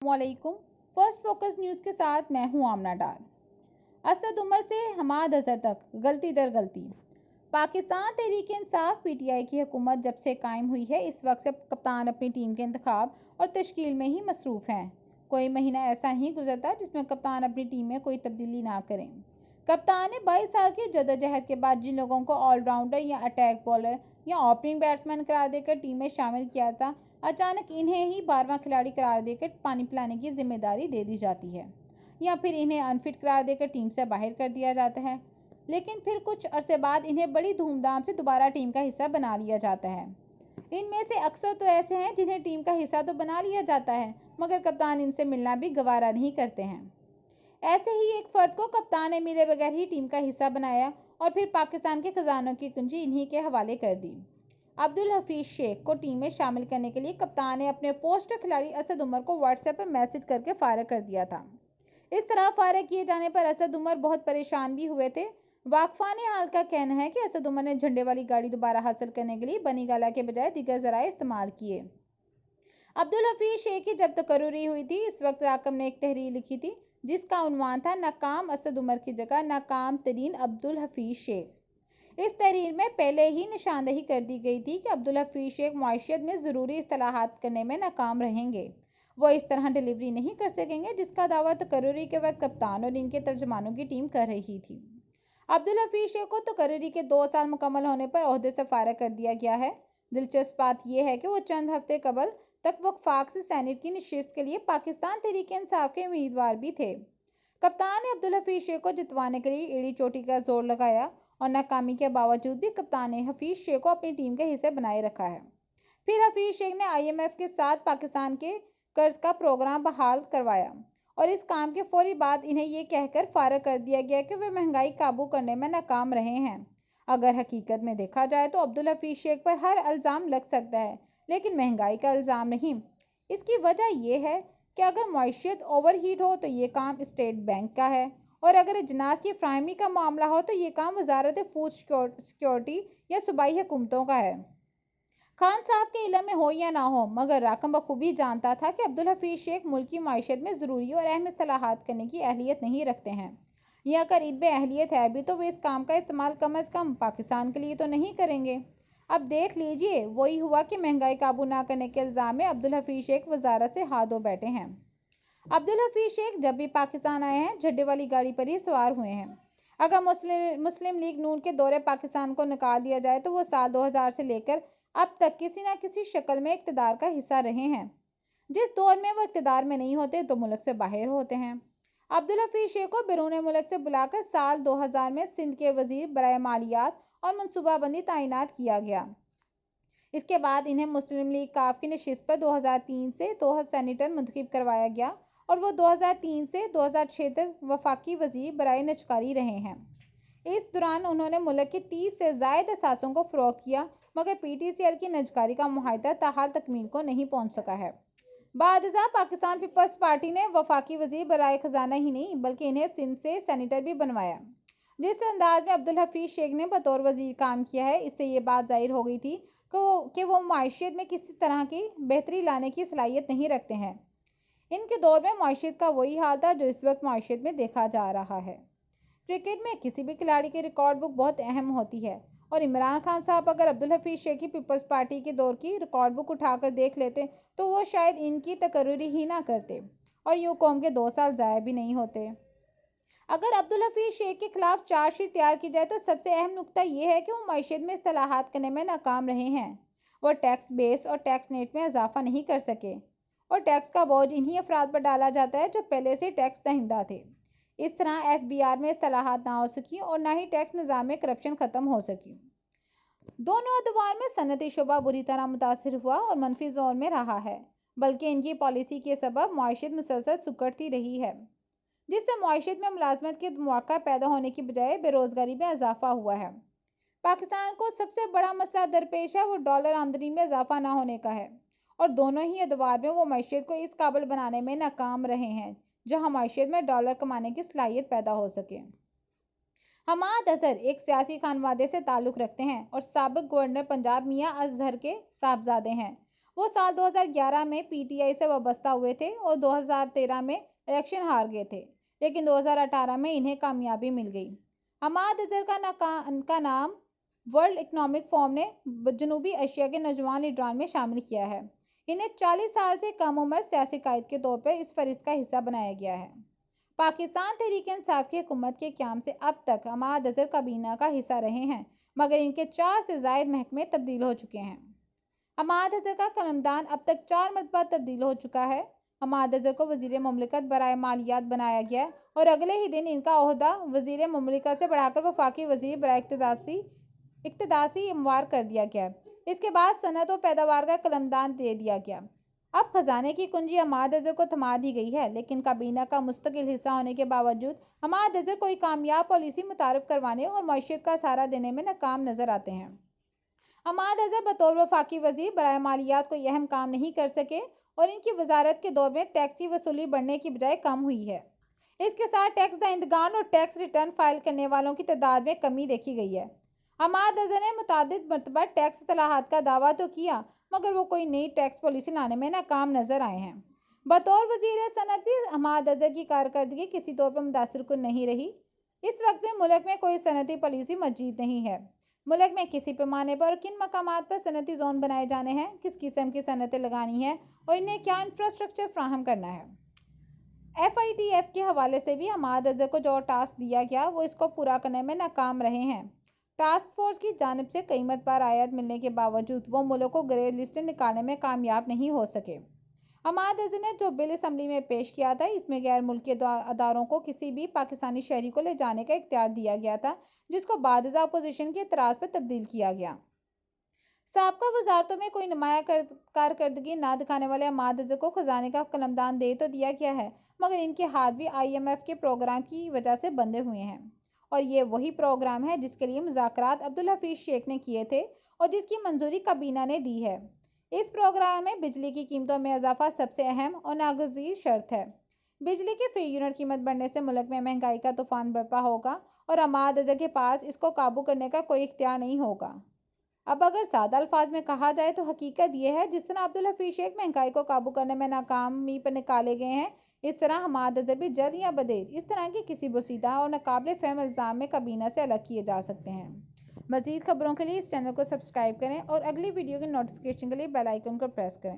वालेकुम। First focus news के साथ मैं हूं आमना डार। असद उमर से हमाद अजहर तक गलती दर गलती। पाकिस्तान तहरीक इंसाफ पीटीआई की हुकूमत जब से कायम हुई है, इस वक्त से कप्तान अपनी टीम के इंतखाब और तश्कील में ही मसरूफ़ हैं। कोई महीना ऐसा नहीं गुजरता जिसमें कप्तान अपनी टीम में कोई तब्दीली ना करें। कप्तान ने 22 साल की जदोजहद के बाद जिन लोगों को ऑलराउंडर या अटैक बॉलर या ओपनिंग बैट्समैन करार देकर टीम में शामिल किया था, अचानक इन्हें ही 12वां खिलाड़ी करार देकर पानी पिलाने की जिम्मेदारी दे दी जाती है, या फिर इन्हें अनफिट करार देकर टीम से बाहर कर दिया जाता है। लेकिन फिर कुछ अरसे बाद इन्हें बड़ी धूमधाम से दोबारा टीम का हिस्सा बना लिया जाता है। इनमें से अक्सर तो ऐसे हैं जिन्हें टीम का हिस्सा तो बना लिया जाता है, मगर कप्तान इनसे मिलना भी गवारा नहीं करते हैं। ऐसे ही एक फर्द को कप्तान ने मिले बगैर ही टीम का हिस्सा बनाया और फिर पाकिस्तान के खजानों की कुंजी इन्हीं के हवाले कर दी। अब्दुल हफीज शेख को टीम में शामिल करने के लिए कप्तान ने अपने पोस्टर खिलाड़ी असद उमर को व्हाट्सएप पर मैसेज करके फारग कर दिया था। इस तरह फारग किए जाने पर असद उमर बहुत परेशान भी हुए थे। वाकफान हाल का कहना है कि असद उमर ने झंडे वाली गाड़ी दोबारा हासिल करने के लिए बनी गाला के बजाय दीगर जराए इस्तेमाल किए। अब्दुल हफीज शेख की जब तकर्री हुई थी, इस वक्त राकम ने एक तहरीर लिखी थी जिसका उन्वान था नाकाम असद उमर की जगह नाकाम तरीन अब्दुल हफीज शेख। इस तहरीर में पहले ही निशानदेही कर दी गई थी कि अब्दुल हफीज शेख मुआशियत में ज़रूरी इस्तेलाहात करने में नाकाम रहेंगे। वो इस तरह डिलीवरी नहीं कर सकेंगे जिसका दावा तकर्री के वक्त कप्तान और इनके तर्जमानों की टीम कर रही थी। अब्दुल हफीज शेख को तकर्री के 2 साल मुकम्मल होने पर ओहदे से फारग कर दिया गया है। दिलचस्प बात यह है कि वो चंद हफ्ते कबल तक वफाक से सेनेट की नशिस्त के लिए पाकिस्तान तहरीक इंसाफ के उम्मीदवार भी थे। कप्तान ने अब्दुल हफीज शेख को जितवाने के लिए एड़ी चोटी का जोर लगाया और नाकामी के बावजूद भी कप्तान ने हफीज शेख को अपनी टीम के हिस्से बनाए रखा है। फिर हफीज शेख ने IMF के साथ पाकिस्तान के कर्ज का प्रोग्राम बहाल करवाया और इस काम के फौरी बाद इन्हें यह कहकर फारग कर दिया गया कि वे महंगाई काबू करने में नाकाम रहे हैं। अगर हकीकत में देखा जाए तो अब्दुल हफीज शेख पर हर इल्ज़ाम लग सकता है, लेकिन महंगाई का इल्ज़ाम नहीं। इसकी वजह यह है कि अगर मईशत ओवरहीट हो तो ये काम स्टेट बैंक का है, और अगर अजनास की फ्राहमी का मामला हो तो ये काम वजारत फूड सिक्योरिटी या सूबाई हुकूमतों का है। खान साहब के इल्म में हो या ना हो, मगर राकम बखूबी जानता था कि अब्दुल हफीज शेख मुल्क की मईशत में ज़रूरी और अहम इस्तेलाहात करने की अहलियत नहीं रखते हैं, या अगर इनमें अहलियत है भी तो वे इस काम का इस्तेमाल कम अज़ कम पाकिस्तान के लिए तो नहीं करेंगे। अब देख लीजिए, वही हुआ कि महंगाई काबू ना करने के इल्ज़ाम में अब्दुल हफीज शेख वजारत से हाथ धो बैठे हैं। अब्दुल हफीज शेख जब भी पाकिस्तान आए हैं, झड्डे वाली गाड़ी पर ही सवार हुए हैं। अगर मुस्लिम लीग नून के दौरे पाकिस्तान को निकाल दिया जाए तो वो साल 2000 से लेकर अब तक किसी न किसी शक्ल में इक़्तिदार का हिस्सा रहे हैं। जिस दौर में वो इक़्तिदार में नहीं होते तो मुल्क से बाहर होते हैं। अब्दुल हफीज शेख को बैरून मुल्क से बुलाकर साल 2000 में सिंध के वजीर बराए मालियात और मनसूबाबंदी तैनात किया गया। इसके बाद इन्हें मुस्लिम लीग काफ की नशिस्त पर 2003 से 2 सेनेटर मुंतखब करवाया गया और वो 2003 से 2006 तक वफाकी वजीर बराए नजकारी रहे हैं। इस दौरान उन्होंने मुल्क के 30 से ज़ायद असासों को फ़रोख्त किया, मगर PTCL की नजकारी का मुआहदा ताहाल तकमील को नहीं पहुँच सका है। बादशाह पाकिस्तान पीपल्स पार्टी ने वफाकी वजीर बराए खजाना ही नहीं बल्कि इन्हें सिंध से सेनेटर भी बनवाया। जिस अंदाज में अब्दुल हफीज शेख ने बतौर वजीर काम किया है, इससे ये बात जाहिर हो गई थी कि वो माशियत में किसी तरह की बेहतरी लाने की सलाहियत नहीं रखते हैं। इनके दौर में माशियत का वही हाल था जो इस वक्त माशियत में देखा जा रहा है। क्रिकेट में किसी भी खिलाड़ी की रिकॉर्ड बुक बहुत अहम होती है, और इमरान खान साहब अगर अब्दुल हफीज शेख की पीपल्स पार्टी के दौर की रिकॉर्ड बुक उठाकर देख लेते तो वो शायद इनकी तकर्री ही ना करते और यूँ कौम के 2 साल ज़ाया भी नहीं होते। अगर अब्दुल हफीज शेख के खिलाफ चार्जशीट तैयार की जाए तो सबसे अहम नुकता यह है कि वो मईशत में इस्तेलाहात करने में नाकाम रहे हैं। वो टैक्स बेस और टैक्स नेट में इजाफा नहीं कर सके, और टैक्स का बोझ इन्हीं अफराद पर डाला जाता है जो पहले से टैक्स दहिंदा थे। इस तरह FBR में इस्तेलाहात ना हो सकी और ना ही टैक्स निज़ाम में करप्शन ख़त्म हो सकी। दोनों अदवार में सनती शुबा बुरी तरह मुतासर हुआ और मनफी जोन में रहा है, बल्कि इनकी पॉलिसी के सबब मुआशरत मुसलसल सुकड़ती रही है, जिससे मुआशरत में मुलाजमत के मौका पैदा होने की बजाय बेरोजगारी में इजाफा हुआ है। पाकिस्तान को सबसे बड़ा मसला दरपेश है वो डॉलर आमदनी में इजाफा ना होने का है, और दोनों ही अदवार में वो मईशत को इस काबिल बनाने में नाकाम रहे हैं जहां मईशत में डॉलर कमाने की सलाहियत पैदा हो सके। हमाद अजहर एक सियासी खानवादे से ताल्लुक़ रखते हैं और साबिक़ गवर्नर पंजाब मियाँ अजहर के साहबजादे हैं। वो साल 2011 में पीटीआई से वाबस्ता हुए थे और 2013 में इलेक्शन हार गए थे, लेकिन 2018 में इन्हें कामयाबी मिल गई। हमाद अजहर का नाम वर्ल्ड इकोनॉमिक फोरम ने जनूबी एशिया के नौजवान लीडरान में शामिल किया है। इन्हें 40 साल से कम उम्र सियासी कायद के तौर पर इस फहरिस्त का हिस्सा बनाया गया है। पाकिस्तान तहरीक इंसाफ की हुकूमत के क़याम से अब तक हमाद अजहर काबीना का हिस्सा रहे हैं, मगर इनके 4 से ज़ायद महकमे तब्दील हो चुके हैं। हमाद अजहर का कलमदान अब तक 4 मरतबा तब्दील हो चुका है। हमाद अजहर को वज़ीर मुमलिकत बराए मालियात बनाया गया और अगले ही दिन इनका ओहदा वज़ीर मुमलिकत से बढ़ाकर वफाकी वज़ीर बराए इक्तदासी अमवार कर दिया गया। इसके बाद सनत और पैदावार का कलमदान दे दिया गया। अब खजाने की कुंजी हमाद अजहर को थमा दी गई है, लेकिन काबीना का मुस्तकिल हिस्सा होने के बावजूद हमाद अजहर कोई कामयाब पॉलिसी मुतारफ करवाने और मईशत का सहारा देने में नाकाम नजर आते हैं। हमाद अजहर बतौर वफाकी वज़ीर बराए मालियात कोई अहम काम नहीं कर सके और इनकी वजारत के दौर में टैक्स की वसूली बढ़ने की बजाय कम हुई है। इसके साथ टैक्स दहिंदगान और टैक्स रिटर्न फाइल करने वालों की तादाद में कमी देखी गई है। हमाद अजहर ने मुतादिद मरतबा टैक्स इस्लाहात का दावा तो किया, मगर वो कोई नई टैक्स पॉलिसी लाने में नाकाम नजर आए हैं। बतौर वज़ीर सनत भी हमाद अजहर की कारकर्दगी किसी तौर पर मुतासिरकुन नहीं रही। इस वक्त में मुल्क में कोई सनती पॉलिसी मौजूद नहीं है। मुल्क में किसी पैमाने पर और किन मकामात पर सनती जोन बनाए जाने हैं, किस किस्म की सनतें लगानी हैं और इन्हें क्या इंफ्रास्ट्रक्चर फ्राहम करना है। FITF के हवाले से भी हमाद अजहर को जो टास्क दिया गया वो इसको पूरा करने में नाकाम रहे हैं। टास्क फोर्स की जानिब से कई मरतबा रायत मिलने के बावजूद वो मुल्क को ग्रे लिस्ट निकालने में कामयाब नहीं हो सके। हमाद अजहर ने जो बिल असम्बली में पेश किया था, इसमें गैर मुल्की अदारों को किसी भी पाकिस्तानी शहरी को ले जाने का इख्तियार दिया गया था, जिसको बाद अपोजिशन के एतराज़ पर तब्दील किया गया। साबका वजारतों में कोई नुमाया कारकर्दगी ना दिखाने वाले हमाद अजहर को खजाने का कलमदान दे तो दिया गया है, मगर इनके हाथ भी IMF के प्रोग्राम की वजह से बंधे हुए हैं। और ये वही प्रोग्राम है जिसके लिए मुज़ाकरात अब्दुल हफीज़ शेख ने किए थे और जिसकी मंजूरी काबीना ने दी है। इस प्रोग्राम में बिजली की कीमतों में इजाफा सबसे अहम और नागुज़ीर शर्त है। बिजली की फी यूनिट कीमत बढ़ने से मुल्क में महंगाई का तूफान बर्पा होगा और हमाद अजहर के पास इसको काबू करने का कोई इख्तियार नहीं होगा। अब अगर सादा अल्फाज में कहा जाए तो हकीकत यह है, जिस तरह अब्दुल हफीज़ शेख महंगाई को काबू करने में नाकामी पर निकाले गए हैं, इस तरह हमाद अजहर भी जल्द या बदेर इस तरह के किसी बोसीदा और नाकाबिल फ़हम इल्ज़ाम में काबीना से अलग किए जा सकते हैं। मज़ीद खबरों के लिए इस चैनल को सब्सक्राइब करें और अगली वीडियो की नोटिफिकेशन के लिए बेल आइकन को प्रेस करें।